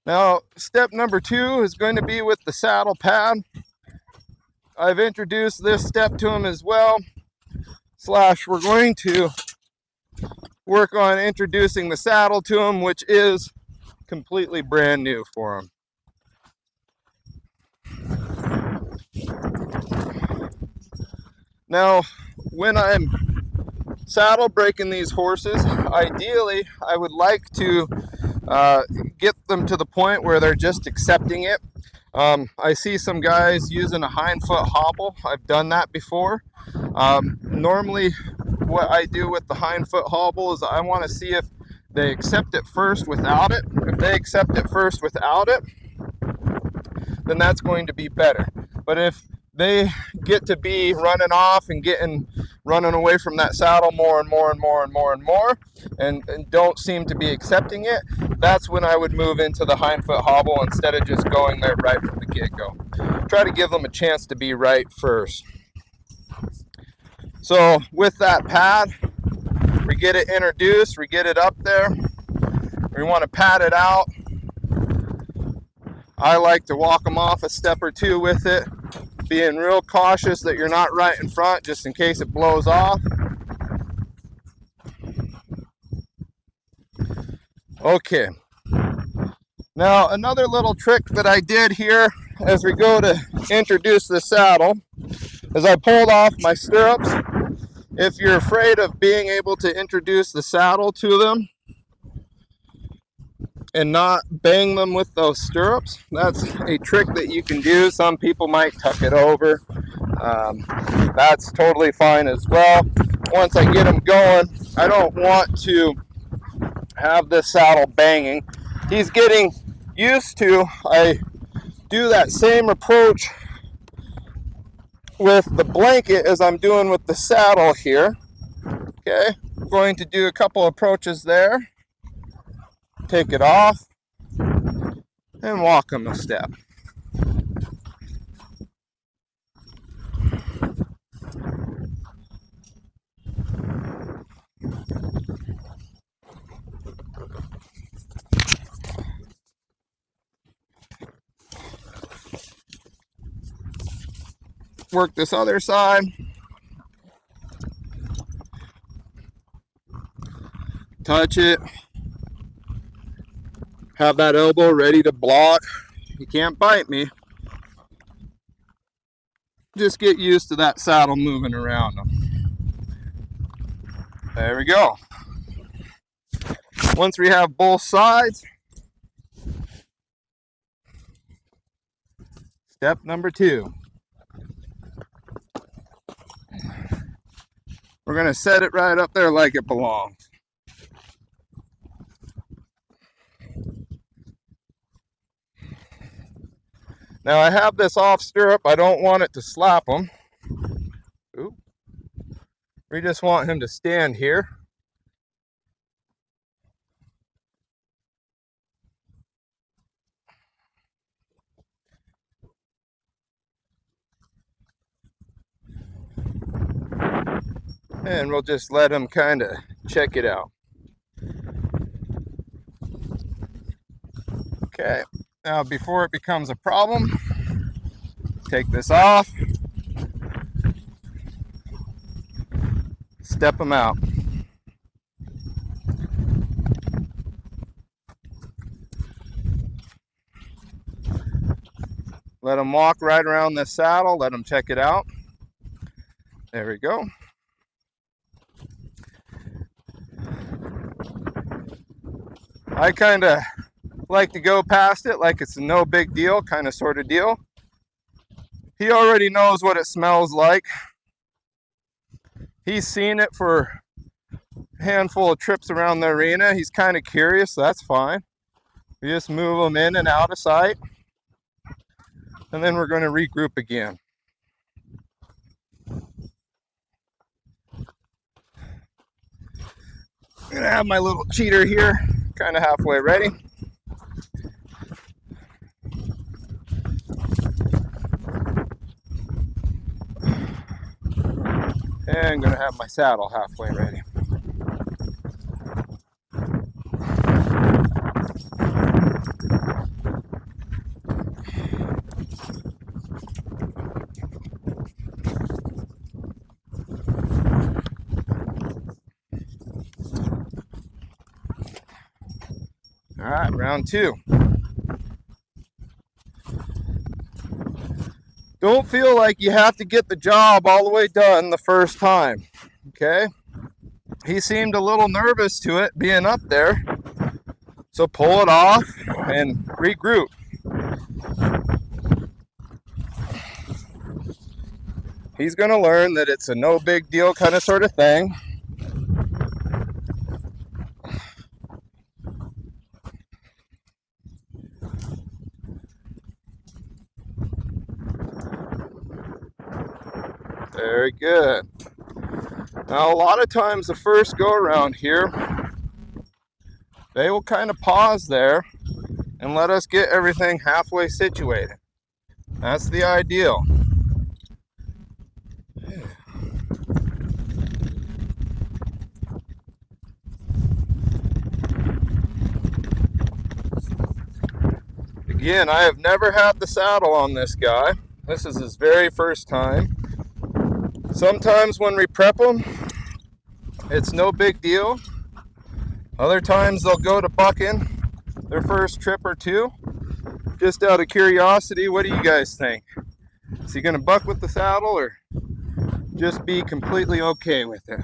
Now, step number 2 is going to be with the saddle pad. I've introduced this step to him as well. We're going to work on introducing the saddle to him, which is completely brand new for him. Now, when I'm saddle breaking these horses, ideally I would like to get them to the point where they're just accepting it. I see some guys using a hind foot hobble. I've done that before. Normally what I do with the hind foot hobble is I want to see if they accept it first without it. If they accept it first without it, then that's going to be better. But if they get to be running off and running away from that saddle more and more and don't seem to be accepting it, that's when I would move into the hind foot hobble instead of just going there right from the get-go. Try to give them a chance to be right first. So with that pad, we get it introduced, we get it up there, we want to pad it out. I like to walk them off a step or two with it, being real cautious that you're not right in front just in case it blows off. Okay. Now, another little trick that I did here as we go to introduce the saddle is I pulled off my stirrups. If you're afraid of being able to introduce the saddle to them and not bang them with those stirrups, that's a trick that you can do. Some people might tuck it over. That's totally fine as well. Once I get him going, I don't want to have this saddle banging. He's getting used to, I do that same approach with the blanket as I'm doing with the saddle here. Okay, I'm going to do a couple approaches there. Take it off and walk him a step. Work this other side. Touch it. Have that elbow ready to block. You can't bite me. Just get used to that saddle moving around them. There we go. Once we have both sides, step number 2. We're going to set it right up there like it belongs. Now I have this off stirrup. I don't want it to slap him. Ooh. We just want him to stand here. And we'll just let him kind of check it out. Okay, now before it becomes a problem, take this off, step him out. Let him walk right around this saddle, let him check it out. There we go. I kind of like to go past it like it's a no big deal kind of sort of deal. He already knows what it smells like. He's seen it for a handful of trips around the arena. He's kind of curious, so that's fine. We just move him in and out of sight. And then we're going to regroup again. I'm going to have my little cheater here, kind of halfway ready. And I'm going to have my saddle halfway ready. right, round two. Don't feel like you have to get the job all the way done the first time, okay? He seemed a little nervous to it being up there, so pull it off and regroup. He's gonna learn that it's a no big deal kind of sort of thing. Very good. Now, a lot of times the first go around here, they will kind of pause there and let us get everything halfway situated. That's the ideal. Again, I have never had the saddle on this guy. This is his very first time. Sometimes when we prep them, it's no big deal. Other times they'll go to bucking their first trip or two. Just out of curiosity, what do you guys think? Is he gonna buck with the saddle or just be completely okay with it?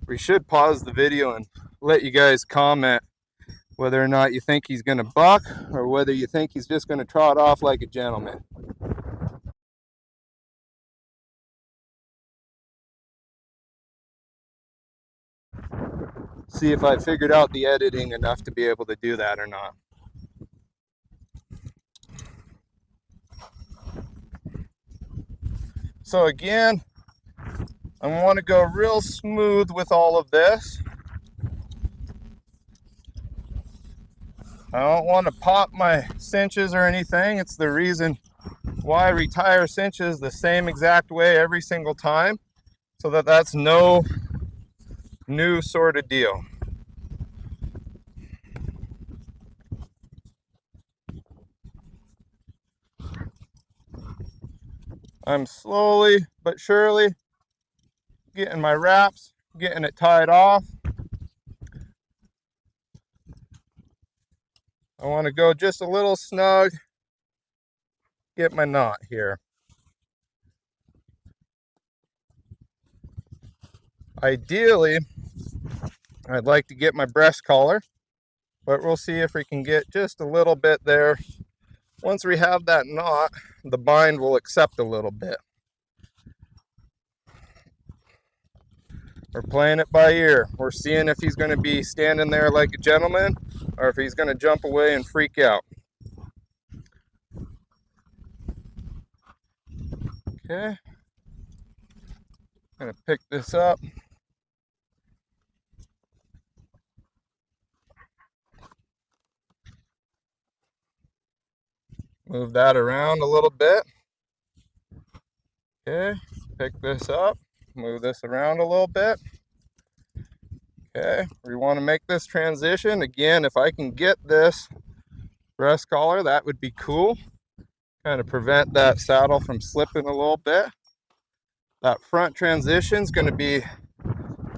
We should pause the video and let you guys comment whether or not you think he's gonna buck or whether you think he's just gonna trot off like a gentleman. See if I figured out the editing enough to be able to do that or not. So again, I want to go real smooth with all of this. I don't want to pop my cinches or anything. It's the reason why I retire cinches the same exact way every single time, so that that's no new sort of deal. I'm slowly but surely getting my wraps, getting it tied off. I want to go just a little snug, get my knot here. Ideally, I'd like to get my breast collar, but we'll see if we can get just a little bit there. Once we have that knot, the bind will accept a little bit. We're playing it by ear. We're seeing if he's going to be standing there like a gentleman or if he's going to jump away and freak out. Okay. I'm going to pick this up. Move that around a little bit. Okay, pick this up, move this around a little bit. Okay, we want to make this transition. Again, if I can get this breast collar, that would be cool. Kind of prevent that saddle from slipping a little bit. That front transition is going to be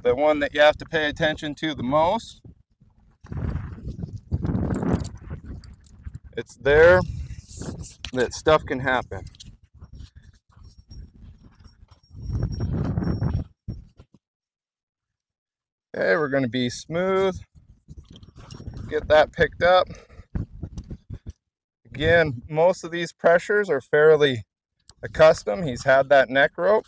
the one that you have to pay attention to the most. It's there that stuff can happen. Okay, we're going to be smooth. Get that picked up. Again, most of these pressures are fairly accustomed. He's had that neck rope.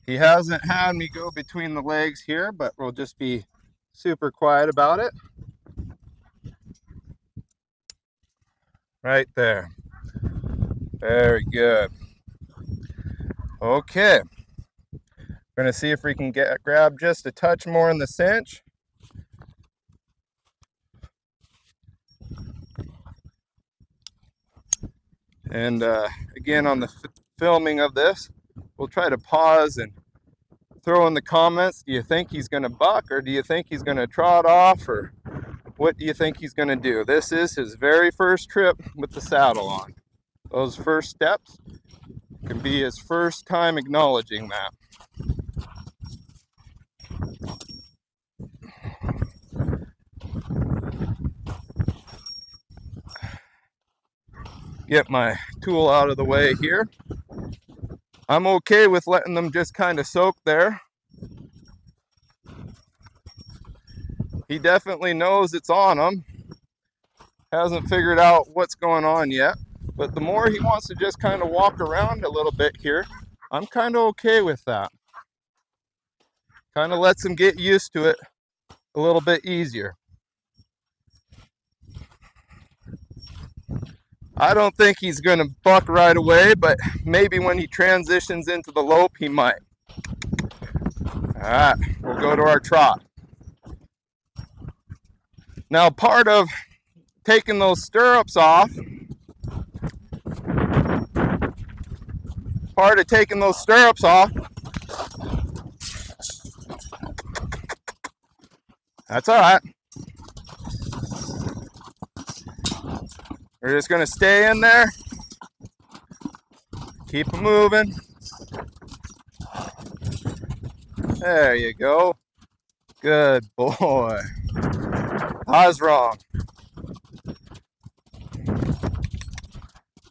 He hasn't had me go between the legs here, but we'll just be super quiet about it. Right there. Very good. Okay. We're going to see if we can grab just a touch more in the cinch. And again, on the filming of this, we'll try to pause and throw in the comments. Do you think he's going to buck, or do you think he's going to trot off, or what do you think he's going to do? This is his very first trip with the saddle on. Those first steps can be his first time acknowledging that. Get my tool out of the way here. I'm okay with letting them just kind of soak there. He definitely knows it's on him. Hasn't figured out what's going on yet. But the more he wants to just kind of walk around a little bit here, I'm kind of okay with that. Kind of lets him get used to it a little bit easier. I don't think he's going to buck right away, but maybe when he transitions into the lope, he might. All right, we'll go to our trot. Now, part of taking those stirrups off, that's all right. We're just going to stay in there. Keep them moving. There you go. Good boy. I was wrong.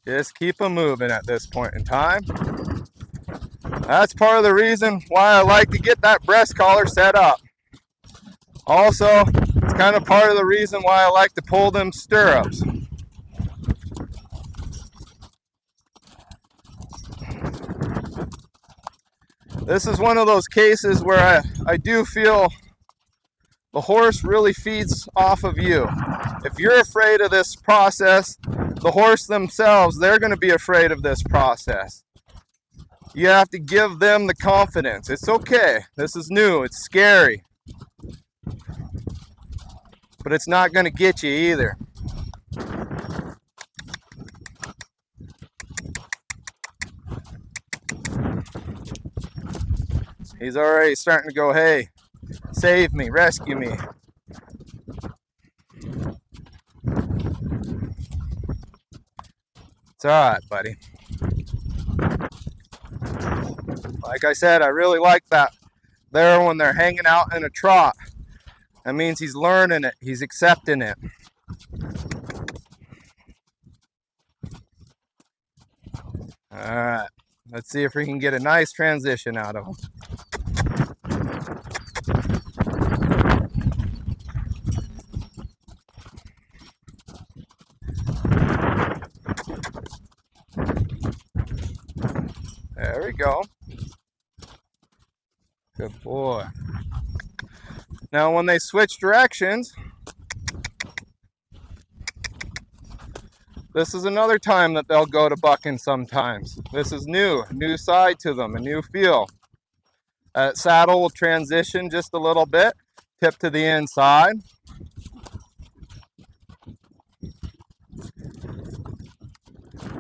Just keep them moving at this point in time. That's part of the reason why I like to get that breast collar set up. Also, it's kind of part of the reason why I like to pull them stirrups. This is one of those cases where I do feel the horse really feeds off of you. If you're afraid of this process, the horse themselves, they're going to be afraid of this process. You have to give them the confidence. It's okay. This is new. It's scary. But it's not going to get you either. He's already starting to go, hey, save me, rescue me. It's all right, buddy. Like I said, I really like that there when they're hanging out in a trot. That means he's learning it. He's accepting it. All right. Let's see if we can get a nice transition out of him. There we go. Good boy. Now when they switch directions, this is another time that they'll go to bucking sometimes. This is new side to them, a new feel. Saddle will transition just a little bit, tip to the inside.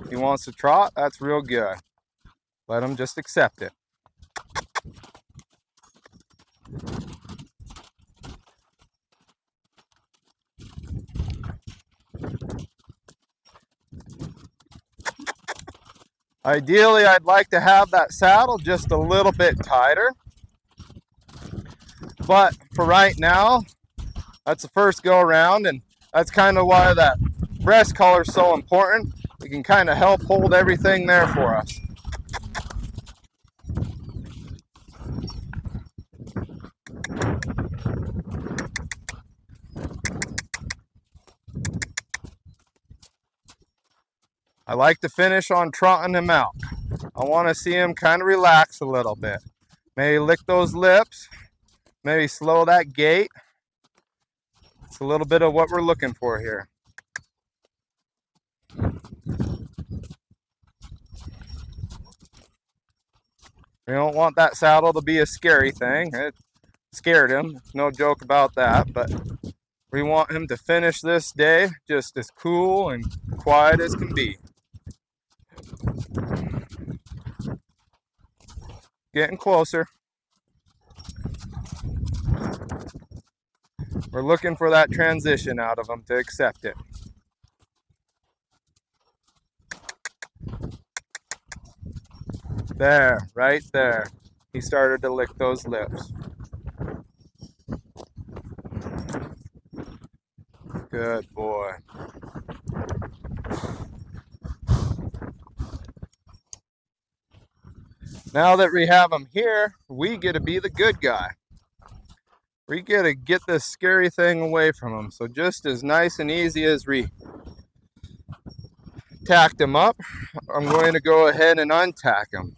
He wants to trot, that's real good. Let him just accept it. Ideally, I'd like to have that saddle just a little bit tighter. But for right now, that's the first go around, and that's kind of why that breast collar is so important. It can kind of help hold everything there for us. I like to finish on trotting him out. I want to see him kind of relax a little bit. Maybe lick those lips. Maybe slow that gait. It's a little bit of what we're looking for here. We don't want that saddle to be a scary thing. It scared him, no joke about that, but we want him to finish this day just as cool and quiet as can be. Getting closer. We're looking for that transition out of him to accept it. There, right there. He started to lick those lips. Good boy. Now that we have him here, we get to be the good guy. We get to get this scary thing away from him. So just as nice and easy as we tacked him up, I'm going to go ahead and untack him.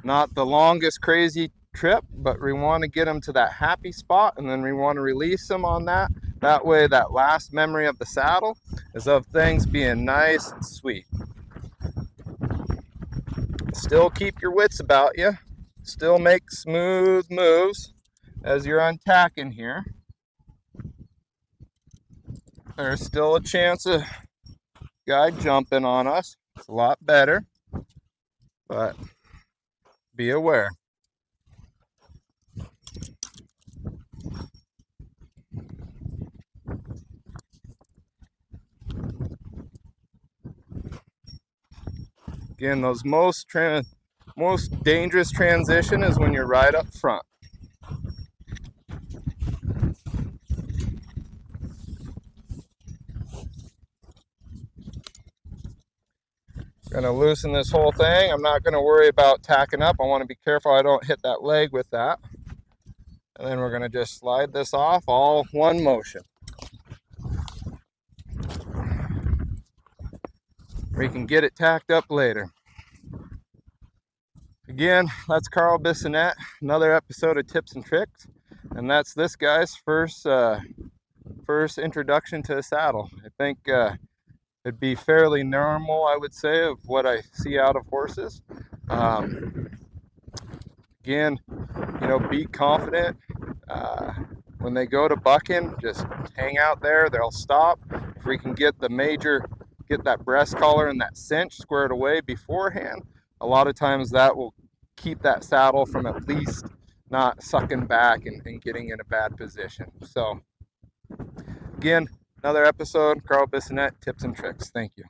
Not the longest crazy trip, but we want to get him to that happy spot, and then we want to release him on that. That way that last memory of the saddle is of things being nice and sweet. Still keep your wits about you. Still make smooth moves as you're untacking here. There's still a chance of guy jumping on us. It's a lot better, but be aware. Again, those most dangerous transition is when you're right up front. Gonna loosen this whole thing. I'm not gonna worry about tacking up. I want to be careful I don't hit that leg with that. And then we're gonna just slide this off, all one motion. We can get it tacked up later. Again, that's Carl Bissonette, another episode of Tips and Tricks, and that's this guy's first introduction to a saddle. I think it'd be fairly normal, I would say, of what I see out of horses. Again, you know, be confident. When they go to bucking, just hang out there. They'll stop. If we can get that breast collar and that cinch squared away beforehand, a lot of times that will keep that saddle from at least not sucking back and getting in a bad position. So again, another episode, Carl Bissonette, Tips and Tricks. Thank you.